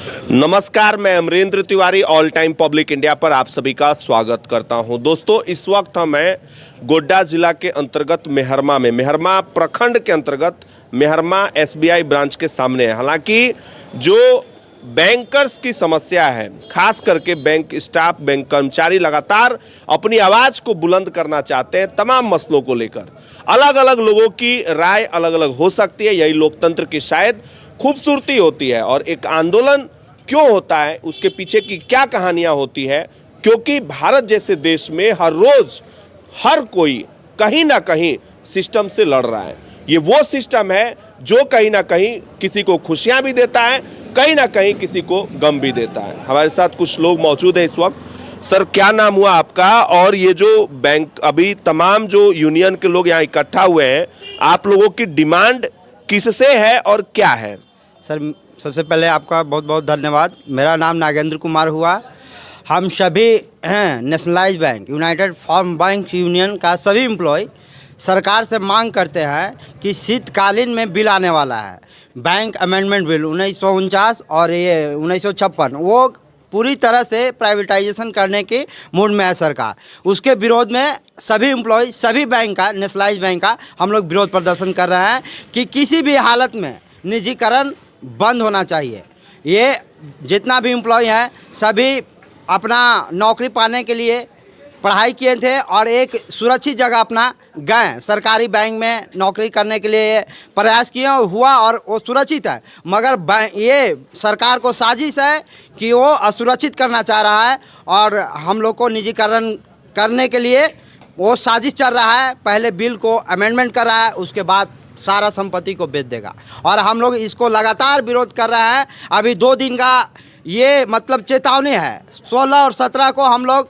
नमस्कार, मैं Amarendra Tiwari all time public India पर आप सभी का स्वागत करता हूं। दोस्तों, इस वक्त मैं गोड्डा जिला के अंतर्गत मेहरमा प्रखंड के अंतर्गत मेहरमा एसबीआई ब्रांच के सामने है। हालांकि जो बैंकर्स की समस्या है, खास करके बैंक स्टाफ, बैंक कर्मचारी लगातार अपनी आवाज़ को बुलंद करना चाहते हैं तमाम मसलों को लेकर। अलग अलग लोगों की राय अलग अलग हो सकती है, यही लोकतंत्र की शायद खूबसूरती होती है। और एक आंदोलन क्यों होता है, उसके पीछे की क्या कहानियां होती है, क्योंकि भारत जैसे देश में हर रोज हर कोई कहीं ना कहीं सिस्टम से लड़ रहा है। ये वो सिस्टम है जो कहीं ना कहीं किसी को खुशियां भी देता है, कहीं ना कहीं किसी को गम भी देता है। हमारे साथ कुछ लोग मौजूद हैं इस वक्त। सर, क्या नाम हुआ आपका? और ये जो बैंक, अभी तमाम जो यूनियन के लोग यहाँ इकट्ठा हुए हैं, आप लोगों की डिमांड किससे है और क्या है? सर, सबसे पहले आपका बहुत बहुत धन्यवाद। मेरा नाम नागेंद्र कुमार हुआ। हम सभी हैं nationalise bank, united forum bank union का सभी एम्प्लॉय सरकार से मांग करते हैं कि शीतकालीन में बिल आने वाला है, बैंक अमेंडमेंट बिल 1949 और ये 1956, वो पूरी तरह से प्राइवेटाइजेशन करने के मूड में है सरकार। उसके विरोध में सभी एम्प्लॉय, सभी बैंक का, नेशनलाइज बैंक का हम लोग विरोध प्रदर्शन कर रहे हैं कि किसी भी हालत में निजीकरण बंद होना चाहिए। ये जितना भी एम्प्लॉय हैं सभी अपना नौकरी पाने के लिए पढ़ाई किए थे और एक सुरक्षित जगह अपना गए, सरकारी बैंक में नौकरी करने के लिए प्रयास किए हुआ और वो सुरक्षित है। मगर ये सरकार को साजिश है कि वो असुरक्षित करना चाह रहा है और हम लोग को निजीकरण करने के लिए वो साजिश चल रहा है। पहले बिल को अमेंडमेंट कर रहा है, उसके बाद सारा संपत्ति को बेच देगा और हम लोग इसको लगातार विरोध कर रहे हैं। अभी 2 दिन का ये मतलब चेतावनी है। 16 और 17 को हम लोग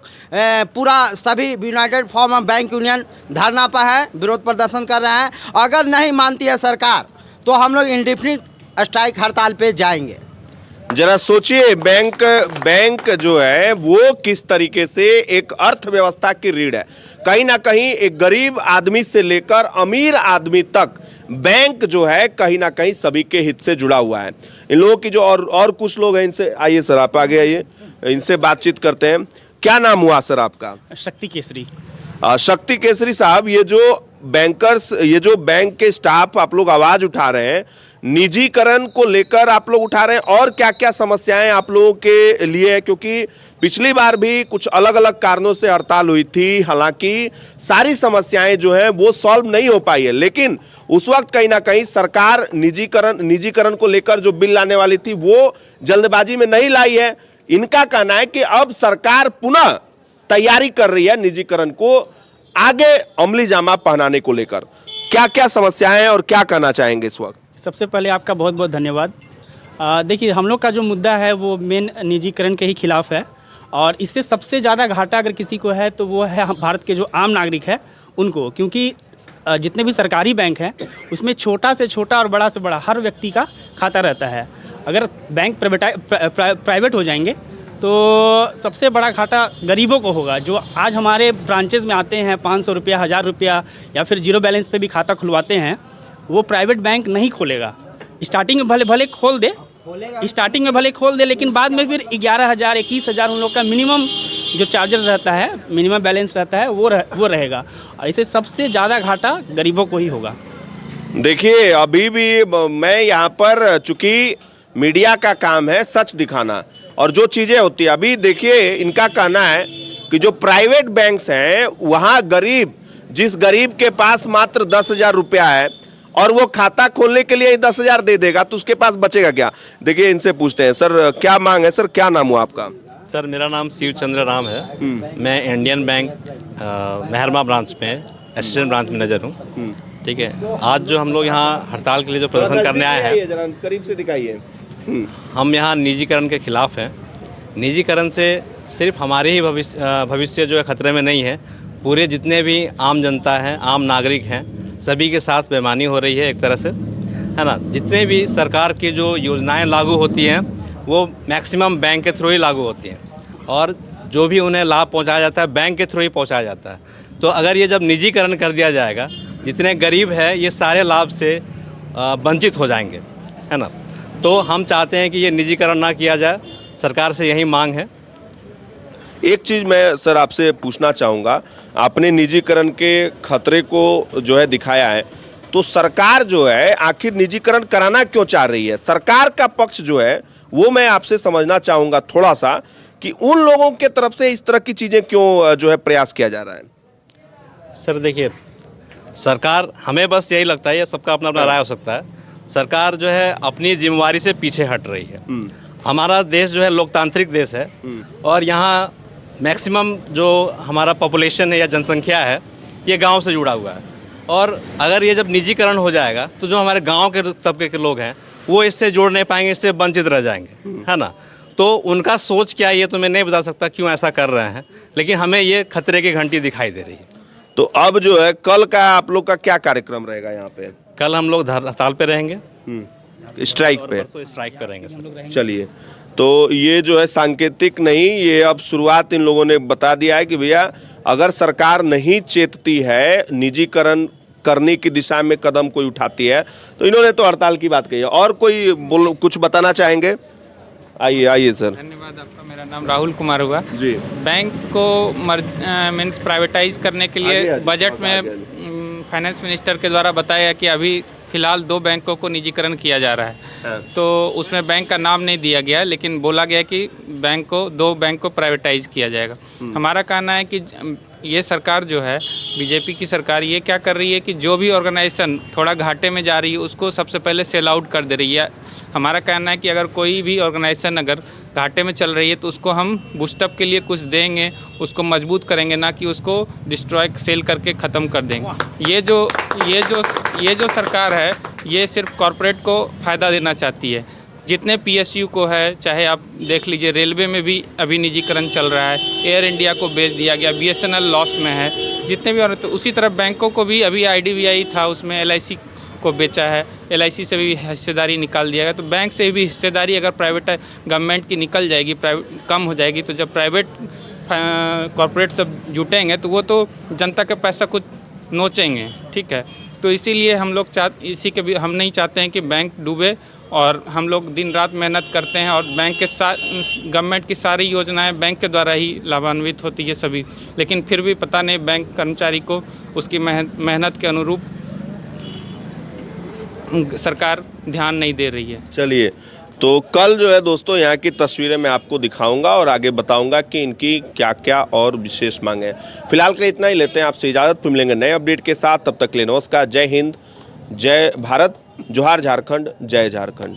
पूरा सभी यूनाइटेड फार्म बैंक यूनियन धरना पर है, विरोध प्रदर्शन कर रहे हैं। अगर नहीं मानती है सरकार तो हम लोग इंडेफिनिट स्ट्राइक हड़ताल पे जाएंगे। जरा सोचिए, बैंक जो है वो किस तरीके से एक अर्थव्यवस्था की रीढ़ है। कहीं ना कहीं एक गरीब आदमी से लेकर अमीर आदमी तक बैंक जो है कहीं ना कहीं सभी के हित से जुड़ा हुआ है। इन लोगों की जो और कुछ लोग हैं, इनसे आइए सर, आप आगे आइए, इनसे बातचीत करते हैं। क्या नाम हुआ सर आपका? शक्ति केसरी। शक्ति केसरी साहब, ये जो बैंकर्स, ये जो बैंक के स्टाफ आप लोग आवाज उठा रहे हैं, निजीकरण को लेकर आप लोग उठा रहे हैं, और क्या क्या समस्याएं आप लोगों के लिए है? क्योंकि पिछली बार भी कुछ अलग अलग कारणों से हड़ताल हुई थी, हालांकि सारी समस्याएं जो है वो सॉल्व नहीं हो पाई है, लेकिन उस वक्त कहीं ना कहीं सरकार निजीकरण को लेकर जो बिल लाने वाली थी वो जल्दबाजी में नहीं लाई है। इनका कहना है कि अब सरकार पुनः तैयारी कर रही है निजीकरण को आगे अमली जामा पहनाने को लेकर। क्या क्या समस्याएं हैं और क्या कहना चाहेंगे इस वक्त? सबसे पहले आपका बहुत बहुत धन्यवाद। देखिए, हम लोग का जो मुद्दा है वो मेन निजीकरण के ही खिलाफ है और इससे सबसे ज़्यादा घाटा अगर किसी को है तो वो है भारत के जो आम नागरिक है उनको, क्योंकि जितने भी सरकारी बैंक हैं उसमें छोटा से छोटा और बड़ा से बड़ा हर व्यक्ति का खाता रहता है। अगर बैंक प्राइवेट हो जाएंगे तो सबसे बड़ा घाटा गरीबों को होगा, जो आज हमारे ब्रांचेज़ में आते हैं 500 रुपया, 1000 रुपया या फिर जीरो बैलेंस पे भी खाता खुलवाते हैं। वो प्राइवेट बैंक नहीं खोलेगा। स्टार्टिंग में भले खोल दे, लेकिन बाद में फिर 11,000, 21,000 उन लोग का मिनिमम जो चार्जेस रहता है, मिनिमम बैलेंस रहता है, वो रहेगा। ऐसे सबसे ज़्यादा घाटा गरीबों को ही होगा। देखिए, अभी भी मैं यहाँ पर, चूंकि मीडिया का काम है सच दिखाना और जो चीज़ें होती है, अभी देखिए इनका कहना है कि जो प्राइवेट बैंक्स हैं वहाँ जिस गरीब के पास मात्र 10,000 रुपया है और वो खाता खोलने के लिए 10,000 दे देगा तो उसके पास बचेगा क्या? देखिए, इनसे पूछते हैं। सर, क्या मांग है? सर, क्या नाम हुआ आपका? सर, मेरा नाम शिव चंद्र राम है। मैं इंडियन बैंक मेहरमा ब्रांच में असिस्टेंट ब्रांच मैनेजर हूँ। ठीक है, आज जो हम लोग यहाँ हड़ताल के लिए जो प्रदर्शन करने आए हैं, जरा करीब से दिखाइए। हम यहाँ निजीकरण के खिलाफ हैं। निजीकरण से सिर्फ हमारे ही भविष्य जो है खतरे में नहीं है, पूरे जितने भी आम जनता है, आम नागरिक हैं, सभी के साथ बेईमानी हो रही है एक तरह से, है ना। जितने भी सरकार की जो योजनाएं लागू होती हैं वो मैक्सिमम बैंक के थ्रू ही लागू होती हैं और जो भी उन्हें लाभ पहुंचाया जाता है बैंक के थ्रू ही पहुंचाया जाता है। तो अगर ये जब निजीकरण कर दिया जाएगा, जितने गरीब हैं ये सारे लाभ से वंचित हो जाएंगे, है ना। तो हम चाहते हैं कि ये निजीकरण ना किया जाए, सरकार से यही मांग है। एक चीज़ मैं सर आपसे पूछना चाहूँगा, आपने निजीकरण के खतरे को जो है दिखाया है, तो सरकार जो है आखिर निजीकरण कराना क्यों चाह रही है? सरकार का पक्ष जो है वो मैं आपसे समझना चाहूँगा थोड़ा सा, कि उन लोगों के तरफ से इस तरह की चीज़ें क्यों जो है प्रयास किया जा रहा है? सर देखिए, सरकार, हमें बस यही लगता है, ये सबका अपना अपना राय हो सकता है, सरकार जो है अपनी जिम्मेवारी से पीछे हट रही है। हमारा देश जो है लोकतांत्रिक देश है और यहाँ मैक्सिमम जो हमारा पॉपुलेशन है या जनसंख्या है ये गांव से जुड़ा हुआ है, और अगर ये जब निजीकरण हो जाएगा तो जो हमारे गांव के तबके के लोग हैं वो इससे जुड़ नहीं पाएंगे, इससे वंचित रह जाएंगे, है ना। तो उनका सोच क्या है ये तो मैं नहीं बता सकता क्यों ऐसा कर रहे हैं, लेकिन हमें ये खतरे की घंटी दिखाई दे रही है। तो अब जो है कल का आप लोग का क्या कार्यक्रम रहेगा यहाँ पे? कल हम लोग हड़ताल पे रहेंगे, स्ट्राइक पे? तो स्ट्राइक पे रहेंगे सर। चलिए, तो ये जो है सांकेतिक नहीं, ये अब शुरुआत इन लोगों ने बता दिया है कि भैया अगर सरकार नहीं चेतती है, निजीकरण करने की दिशा में कदम कोई उठाती है, तो इन्होंने तो हड़ताल की बात कही है। और कोई कुछ बताना चाहेंगे? आइए सर। धन्यवाद आपका। मेरा नाम राहुल कुमार हुआ जी। बैंक को मीन्स प्राइवेटाइज करने के लिए आगे, बजट में फाइनेंस मिनिस्टर के द्वारा बताया कि अभी फ़िलहाल 2 बैंकों को निजीकरण किया जा रहा है। हाँ। तो उसमें बैंक का नाम नहीं दिया गया, लेकिन बोला गया कि 2 बैंक को प्राइवेटाइज किया जाएगा। हमारा कहना है कि ये सरकार जो है, बीजेपी की सरकार, ये क्या कर रही है कि जो भी ऑर्गेनाइजेशन थोड़ा घाटे में जा रही है उसको सबसे पहले सेल आउट कर दे रही है। हमारा कहना है कि अगर कोई भी ऑर्गेनाइजेशन अगर घाटे में चल रही है तो उसको हम बूस्टअप के लिए कुछ देंगे, उसको मजबूत करेंगे, ना कि उसको डिस्ट्रॉय सेल करके ख़त्म कर देंगे। ये जो सरकार है ये सिर्फ कॉरपोरेट को फ़ायदा देना चाहती है। जितने पीएसयू को है, चाहे आप देख लीजिए, रेलवे में भी अभी निजीकरण चल रहा है, एयर इंडिया को बेच दिया गया, बीएसएनएल लॉस में है, जितने भी। और तो उसी तरह बैंकों को भी अभी आईडीबीआई था, उसमें एलआईसी को बेचा है, एलआईसी से भी हिस्सेदारी निकाल दिया गया। तो बैंक से भी हिस्सेदारी अगर प्राइवेट गवर्नमेंट की निकल जाएगी, प्राइवेट कम हो जाएगी, तो जब प्राइवेट कॉरपोरेट सब जुटेंगे तो वो तो जनता का पैसा कुछ नोचेंगे, ठीक है। तो इसीलिए हम लोग हम नहीं चाहते हैं कि बैंक डूबे, और हम लोग दिन रात मेहनत करते हैं, और बैंक के साथ गवर्नमेंट की सारी योजनाएं बैंक के द्वारा ही लाभान्वित होती है सभी, लेकिन फिर भी पता नहीं बैंक कर्मचारी को उसकी मेहनत के अनुरूप सरकार ध्यान नहीं दे रही है। चलिए, तो कल जो है दोस्तों यहाँ की तस्वीरें मैं आपको दिखाऊंगा और आगे बताऊंगा कि इनकी क्या क्या और विशेष मांगे हैं। फिलहाल के इतना ही लेते हैं आपसे इजाज़त, फिर मिलेंगे नए अपडेट के साथ। तब तक के लिए नमस्कार, जय हिंद, जय भारत, जोहार झारखंड, जय झारखंड।